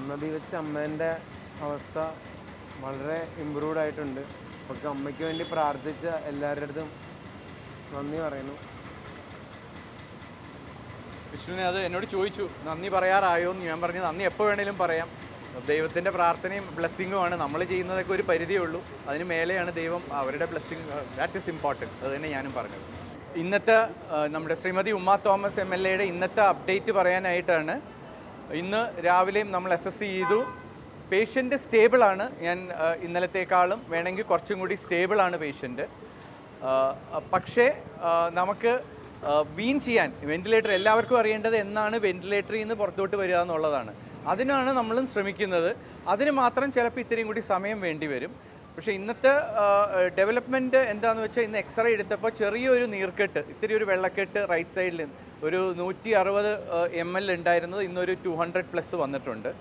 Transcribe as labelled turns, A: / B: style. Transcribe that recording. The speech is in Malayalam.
A: അന്നതി വെച്ച് അമ്മേൻ്റെ അവസ്ഥ വളരെ ഇമ്പ്രൂവ്ഡ് ആയിട്ടുണ്ട്. അപ്പോൾ അമ്മയ്ക്ക് വേണ്ടി പ്രാർത്ഥിച്ച എല്ലാവരുടെ അടുത്തും നന്ദി പറയുന്നു.
B: വിഷ്ണുവിനെ അത് എന്നോട് ചോദിച്ചു നന്ദി പറയാറായോ എന്ന്. ഞാൻ പറഞ്ഞു നന്ദി എപ്പോൾ വേണേലും പറയാം. ദൈവത്തിൻ്റെ പ്രാർത്ഥനയും ബ്ലെസ്സിങ്ങുമാണ്. നമ്മൾ ചെയ്യുന്നതൊക്കെ ഒരു പരിധിയേ ഉള്ളൂ, അതിന് മേലെയാണ് ദൈവം. അവരുടെ ബ്ലെസ്സിങ് ദാറ്റ് ഈസ് ഇമ്പോർട്ടൻറ്റ്. അത് തന്നെ ഞാനും പറഞ്ഞത്. ഇന്നത്തെ നമ്മുടെ ശ്രീമതി ഉമ്മ തോമസ് MLA ഇന്നത്തെ അപ്ഡേറ്റ് പറയാനായിട്ടാണ്. ഇന്ന് രാവിലെയും നമ്മൾ അസസ് ചെയ്തു. പേഷ്യൻ്റ് സ്റ്റേബിളാണ്. ഞാൻ ഇന്നലത്തേക്കാളും വേണമെങ്കിൽ കുറച്ചും കൂടി സ്റ്റേബിളാണ് പേഷ്യൻ്റ്. പക്ഷേ നമുക്ക് വീൻ ചെയ്യാൻ വെൻറ്റിലേറ്റർ, എല്ലാവർക്കും അറിയേണ്ടത് എന്നാണ് വെൻറ്റിലേറ്ററിൽ നിന്ന് പുറത്തോട്ട് വരിക എന്നുള്ളതാണ്. അതിനാണ് നമ്മളും ശ്രമിക്കുന്നത്. അതിന് മാത്രം ചിലപ്പോൾ ഇത്രയും കൂടി സമയം വേണ്ടി വരും. പക്ഷേ ഇന്നത്തെ ഡെവലപ്മെൻറ്റ് എന്താണെന്ന് വെച്ചാൽ, ഇന്ന് എക്സ്റേ എടുത്തപ്പോൾ ചെറിയൊരു നീർക്കെട്ട്, ഇത്തിരി ഒരു വെള്ളക്കെട്ട് റൈറ്റ് സൈഡിൽ ഒരു 160 ml ഉണ്ടായിരുന്നത് ഇന്നൊരു 200+ വന്നിട്ടുണ്ട്.